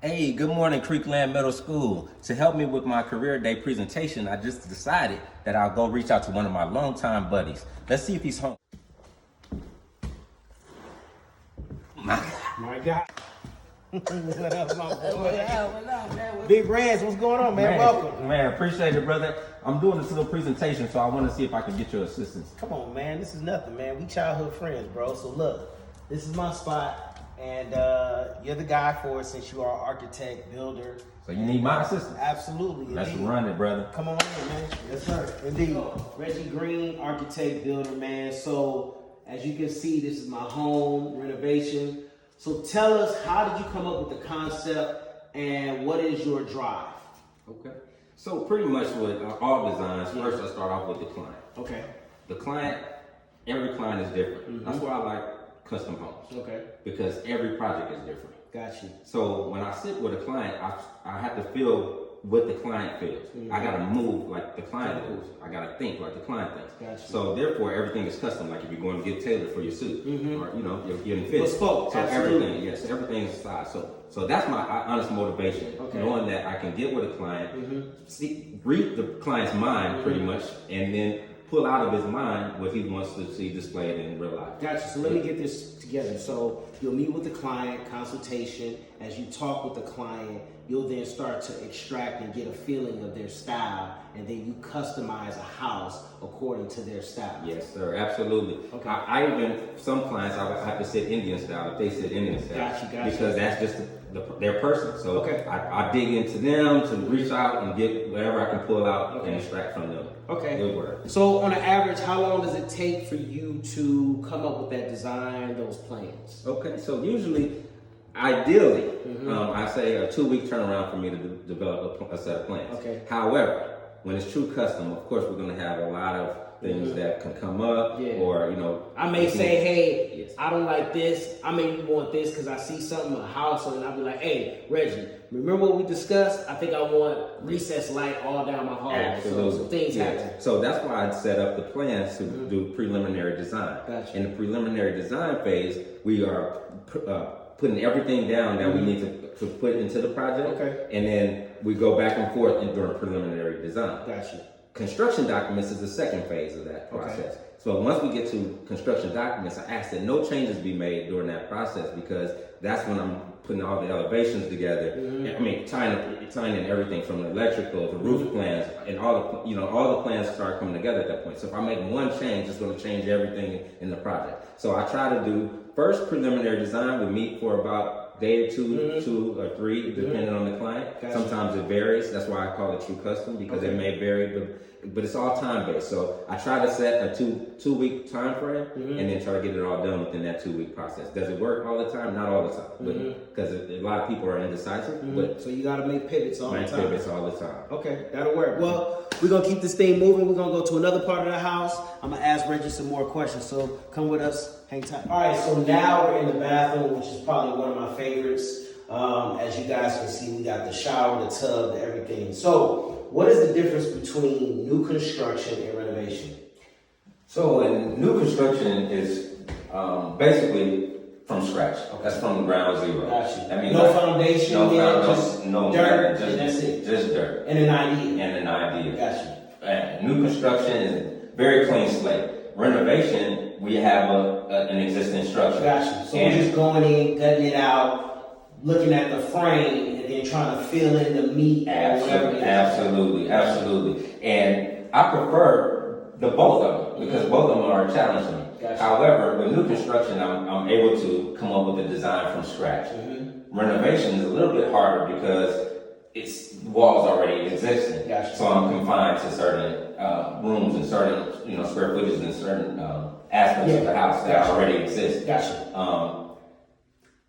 Hey, good morning, Creekland Middle School. To help me with my career day presentation, I just decided that I'll go reach out to one of my longtime buddies. Let's see if he's home. My God. What up, my boy? What up, man? Big Reds, what's going on, man? Welcome. Man, appreciate it, brother. I'm doing this little presentation, so I want to see if I can get your assistance. Come on, man. This is nothing, man. We childhood friends, bro. So look, this is my spot, and you're the guy for it since you are an architect, builder. So you need my assistance? Absolutely. Let's indeed. run it, brother. Come on in, man. Yes, sir. Indeed. Reggie Green, architect, builder, man. So as you can see, this is my home renovation. So tell us, how did you come up with the concept and what is your drive? Okay. So pretty much with all designs, first I start off with the client. Okay. The client, every client is different. That's why I like custom homes. Okay. Because every project is different. Got you. So when I sit with a client, I have to feel what the client feels. I gotta move like the client moves. I gotta think like the client thinks. Gotcha. So therefore, everything is custom. Like if you're going to get tailored for your suit, or you're getting fit. Bespoke, so absolutely. everything, yes, everything is style. So that's my honest motivation. Okay. Knowing that I can get with a client, read the client's mind pretty much, and then pull out of his mind what he wants to see displayed in real life. Gotcha. So let me get this together. So you'll meet with the client, consultation. As you talk with the client, you'll then start to extract and get a feeling of their style, and then you customize a house according to their style. Yes, sir, absolutely. Okay. I even, some clients, I have to sit Indian style if they sit Indian style. Gotcha. Because that's just their person. So Okay. I dig into them to reach out and get whatever I can pull out and extract from them. Okay. Good work. So on an average, how long does it take for you to come up with that design, those plans? Okay, so usually, ideally, I say a 2-week turnaround for me to develop a set of plans. Okay. However, when it's true custom, of course, we're going to have a lot of things that can come up, or I may say, hey, Yes. I don't like this. I may want this because I see something in a house, and I'll be like, hey, Reggie, remember what we discussed? I think I want recessed light all down my hall. Absolutely. So things happen. So that's why I set up the plans to do preliminary design. Gotcha. In the preliminary design phase, we are putting everything down that we need to put into the project. Okay. And then we go back and forth during preliminary design. Gotcha. Construction documents is the second phase of that process. So once we get to construction documents, I ask that no changes be made during that process, because that's when I'm putting all the elevations together. I mean, tying in everything from the electrical, the roof plans, and all the plans start coming together at that point. So if I make one change, it's going to change everything in the project. So I try to do first preliminary design. We meet for about day or two or three, depending on the client. Gotcha. Sometimes it varies. That's why I call it true custom, because it may vary, but it's all time based. So I try to set a two week time frame, and then try to get it all done within that 2-week process. Does it work all the time? Not all the time, because a lot of people are indecisive. But So you got to make pivots all the make time. pivots all the time. Okay, that'll work. Well, we're going to keep this thing moving. We're going to go to another part of the house. I'm going to ask Reggie some more questions. So come with us. Hang tight. All right, so now we're in the bathroom, which is probably one of my favorites. As you guys can see, we got the shower, the tub, the everything. So what is the difference between new construction and renovation? So in new construction is basically from scratch. That's from ground zero. Gotcha. I mean, No foundation, just no dirt, nothing, and that's it. Just dirt And an idea. and an idea. Gotcha. And new construction is very clean slate. Renovation, we have an existing structure. Gotcha. So And we're just going in, gutting it out, looking at the frame, and then trying to fill in the meat or whatever it is. Absolutely. And I prefer the both of them, because both of them are a challenge to me. Gotcha. However, with new construction, I'm able to come up with a design from scratch. Renovation is a little bit harder because it's walls already existing. Gotcha. So I'm confined to certain rooms and certain square footage and certain aspects of the house that already exist. Gotcha.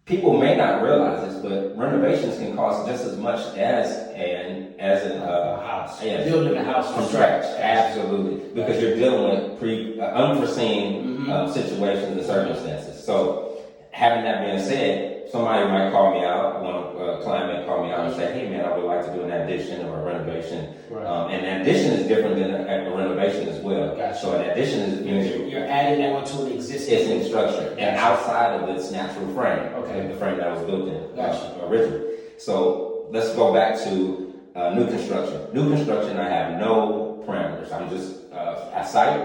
People may not realize this, but renovations can cost just as much as a house. Yeah, Building a house from scratch. Absolutely, because you're dealing with unforeseen situations and circumstances. So, having that being said, somebody might call me out. A client may call me out and say, "Hey, man, I would like to do an addition or a renovation." Right. And an addition is different than a renovation as well. Gotcha. So, an addition is You're adding on to an existing. it's structure and outside of its natural frame, Okay. the frame that was built in Gotcha. originally. So let's go back to new construction. New construction, I have no parameters. I'm just at site.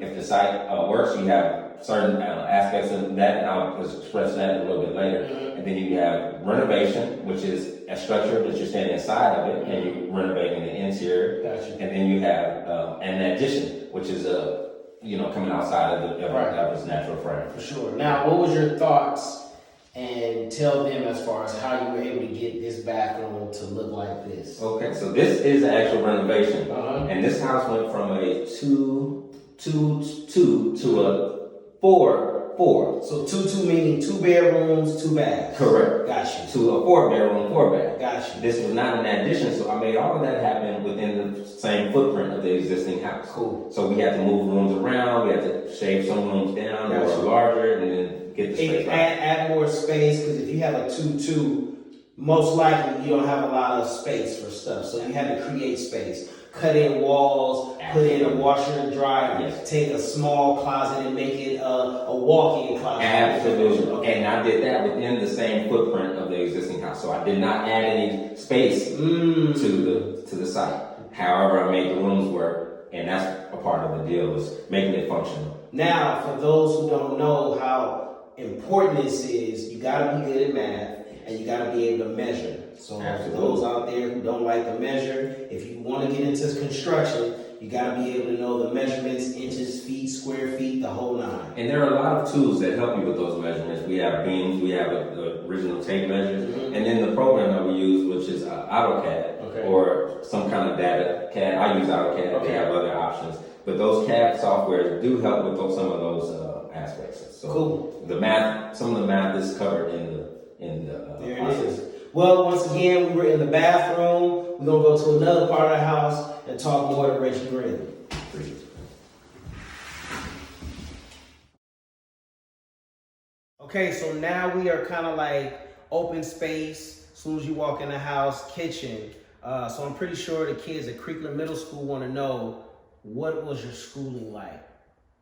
If the site works, you have certain aspects of that, and I'll express that a little bit later. And then you have renovation, which is a structure that you're standing inside of it, and you're renovating the interior. Gotcha. And then you have an addition, which is coming outside of its natural frame. For sure. Now, what was your thoughts? And tell them as far as how you were able to get this bathroom to look like this. Okay, so this is an actual renovation, and this house went from a 2-2 to a 4-4. So 2-2 meaning 2 bedrooms, 2 baths. Correct. Gotcha. To a 4-bedroom, 4-bath. Gotcha. This was not an addition, so I made all of that happen within the same footprint of the existing house. Cool. So we had to move rooms around, we had to shave some rooms down, they were larger, and then get the space. Add more space, because if you have a 2-2, most likely you don't have a lot of space for stuff. So you had to create space. Cut in walls, put in a washer and dryer, take a small closet and make it a walk-in closet. Absolutely. Okay. And I did that within the same footprint of the existing house. So I did not add any space to the site. However, I made the rooms work, and that's a part of the deal, is making it functional. Now, for those who don't know how important this is, you gotta be good at math and you gotta be able to measure. So for those out there who don't like to measure, if you want to get into construction, you got to be able to know the measurements, inches, feet, square feet, the whole nine. And there are a lot of tools that help you with those measurements. We have beams, we have the original tape measures, and then the program that we use, which is AutoCAD or some kind of data CAD. I use AutoCAD. They have other options, but those CAD softwares do help with some of those aspects. So cool. The math, some of the math is covered in the there process. It is. Well, once again, we were in the bathroom. We're going to go to another part of the house and talk more to Reggie Green. Okay, so now we are kind of like open space. As soon as you walk in the house, kitchen. So I'm pretty sure the kids at Creekland Middle School want to know, what was your schooling like?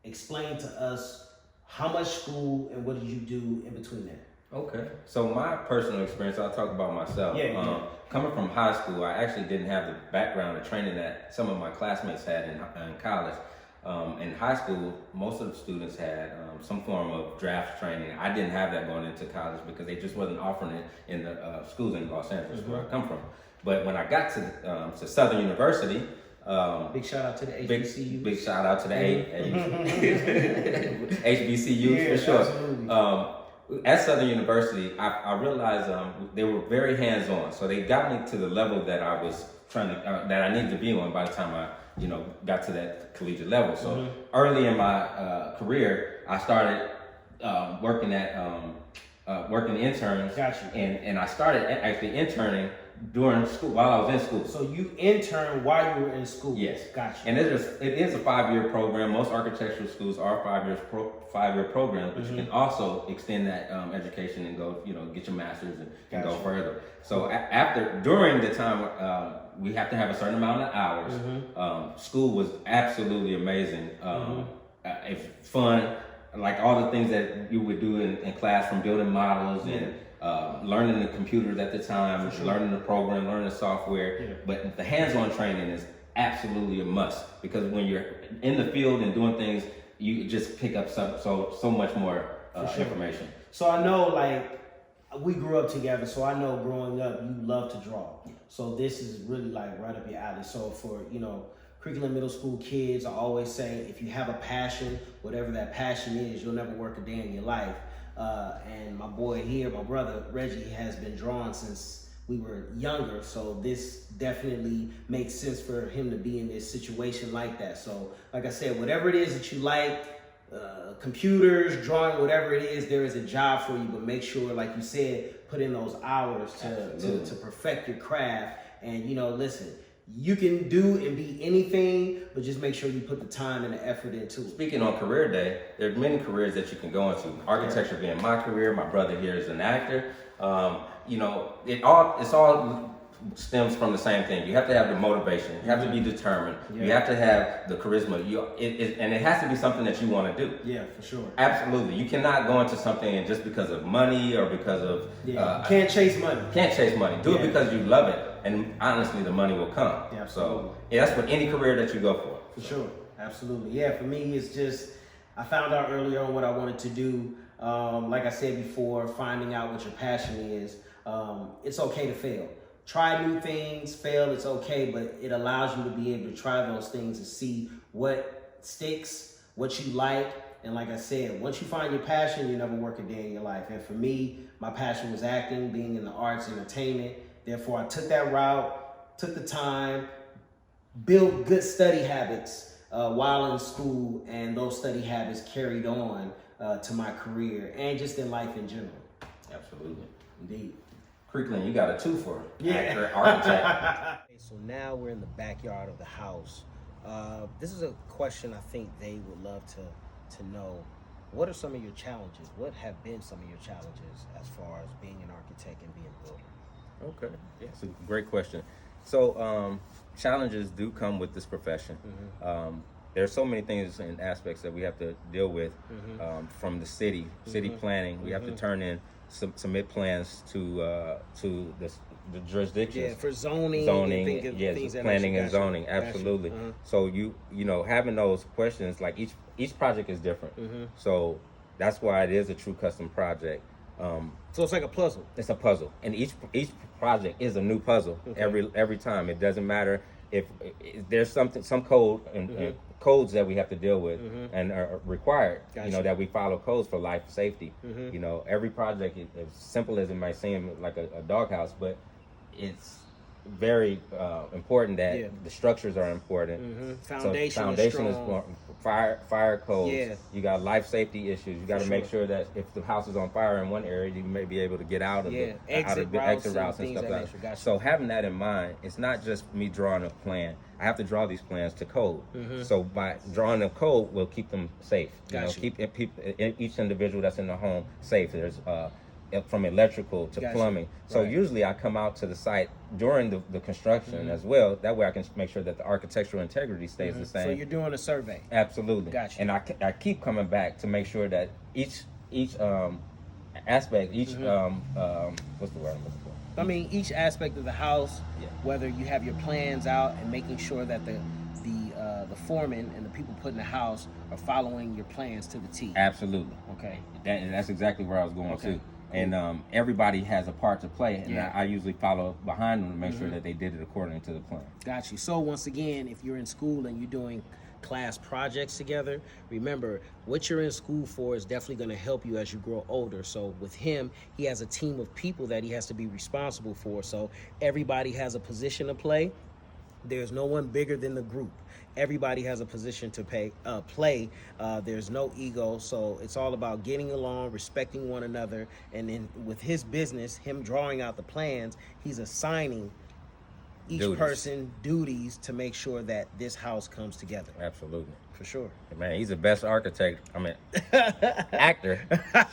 Explain to us how much school and what did you do in between that? Okay, so my personal experience, I'll talk about myself. Coming from high school, I actually didn't have the background or training that some of my classmates had in college. In high school, most of the students had some form of draft training. I didn't have that going into college because they just wasn't offering it in the schools in Los Angeles where I come from. But when I got to Southern University, big shout out to the HBCUs. Big shout out to the HBCUs for sure. Absolutely. At Southern University, I realized they were very hands-on. So they got me to the level that I was that I needed to be on by the time I, got to that collegiate level. So early in my career, I started working interns. Gotcha. And I started actually interning during school, while I was in school. So you interned while you were in school? Yes. Gotcha. And it is a 5-year program. Most architectural schools are 5-year programs, but you can also extend that education and go, get your master's and go further. So during the time, we have to have a certain amount of hours. School was absolutely amazing. It's fun, like all the things that you would do in class, from building models and learning the computers at the time, learning the program, learning the software. But the hands-on training is absolutely a must, because when you're in the field and doing things, you just pick up so much more information. So I know, we grew up together, so I know growing up you love to draw. So this is really right up your alley. So for Creekland Middle School kids, I always say, if you have a passion, whatever that passion is, you'll never work a day in your life. And my boy here, my brother Reggie, has been drawing since we were younger, so this definitely makes sense for him to be in this situation like that. So like I said, whatever it is that you like, computers, drawing, whatever it is, there is a job for you, but make sure, like you said, put in those hours to perfect your craft. And listen, you can do and be anything, but just make sure you put the time and the effort into it. Speaking on career day, there are many careers that you can go into. Architecture being my career, my brother here is an actor. It's all stems from the same thing. You have to have the motivation. You have to be determined. Yeah. You have to have the charisma. And it has to be something that you want to do. Yeah, for sure. Absolutely. You cannot go into something and just because of money or because of... you can't chase money. Can't chase money. Do it because you love it. And honestly, the money will come. Yeah, so that's what any career that you go for. For sure. Absolutely. Yeah, for me, it's just, I found out earlier on what I wanted to do. Like I said before, finding out what your passion is. It's okay to fail. Try new things, fail, it's okay, but it allows you to be able to try those things and see what sticks, what you like. And like I said, once you find your passion, you never work a day in your life. And for me, my passion was acting, being in the arts, entertainment. Therefore, I took that route, took the time, built good study habits while in school, and those study habits carried on to my career and just in life in general. Absolutely. Indeed. Creekland, you got a 2 for actor, architect. So now we're in the backyard of the house. This is a question I think they would love to know. What are some of your challenges? What have been some of your challenges as far as being an architect and being a builder? Okay, yeah, it's a great question. So challenges do come with this profession. Mm-hmm. There are so many things and aspects that we have to deal with from the city planning. We have to turn in submit plans to the jurisdictions. Yeah, for zoning, yes, planning and zoning, absolutely. So you know, having those questions, like each project is different. So that's why it is a true custom project. So it's like a puzzle. It's a puzzle, and each project is a new puzzle every time. It doesn't matter if there's some code and codes that we have to deal with and are required. Gotcha. You know, that we follow codes for life safety. You know, every project, as simple as it might seem, like a doghouse, but it's very important that the structures are important. Foundation is important. Fire codes. Yeah. You got life safety issues. You got to make sure that if the house is on fire in one area, you may be able to get out of the exit routes and stuff like that. Gotcha. So having that in mind, it's not just me drawing a plan. I have to draw these plans to code. So by drawing the code, we'll keep them safe. Gotcha. You know, keep each individual that's in the home safe. There's from electrical to plumbing. So usually I come out to the site during the construction as well. That way I can make sure that the architectural integrity stays the same. So you're doing a survey. Absolutely. Gotcha. And I keep coming back to make sure that each aspect, what's the word I'm looking for? I mean, each aspect of the house, whether you have your plans out and making sure that the foreman and the people putting the house are following your plans to the T. Absolutely. Okay. That's exactly where I was going to. And everybody has a part to play, and I usually follow behind them to make sure that they did it according to the plan. Got you. So once again, if you're in school and you're doing class projects together, remember what you're in school for is definitely going to help you as you grow older. So with him, he has a team of people that he has to be responsible for. So everybody has a position to play. There's no one bigger than the group. Everybody has a position to play. There's no ego, so it's all about getting along, respecting one another. And then with his business, him drawing out the plans, he's assigning each person duties to make sure that this house comes together. Absolutely. For sure. Man, he's the best architect. I mean, actor.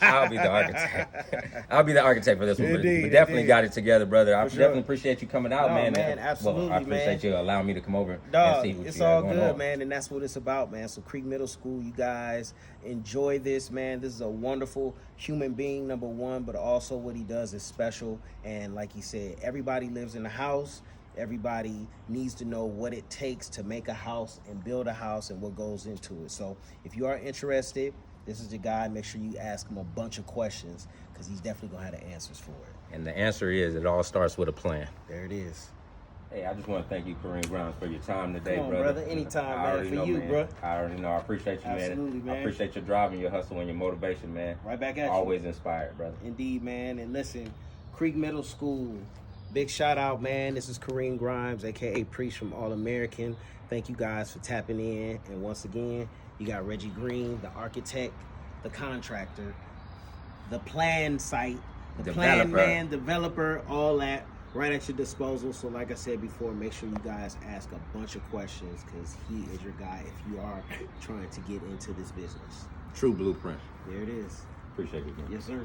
I'll be the architect. I'll be the architect for this one. Indeed, we definitely got it together, brother. I definitely appreciate you coming out, man. Absolutely, well, I appreciate you allowing me to come over and see what it's you got all going good, on. man, and that's what it's about, man. So Creek Middle School, you guys enjoy this, man. This is a wonderful human being, number one, but also what he does is special. And like he said, everybody lives in a house. Everybody needs to know what it takes to make a house and build a house and what goes into it. So if you are interested, this is the guy. Make sure you ask him a bunch of questions because he's definitely going to have the answers for it. And the answer is, it all starts with a plan. There it is. Hey, I just want to thank you, Kareem Grimes, for your time today, Come on, brother. Anytime, man. For you, bro. I already know. I appreciate you, Absolutely, man. I appreciate your drive and your hustle and your motivation, man. Right back at you. Always inspired, brother. Indeed, man. And listen, Creek Middle School, big shout out, man. This is Kareem Grimes, a.k.a. Priest from All American. Thank you guys for tapping in. And once again, you got Reggie Green, the architect, the contractor, the plan site, the plan man, developer, all that right at your disposal. So like I said before, make sure you guys ask a bunch of questions because he is your guy if you are trying to get into this business. True blueprint. There it is. Appreciate it again. Yes, sir.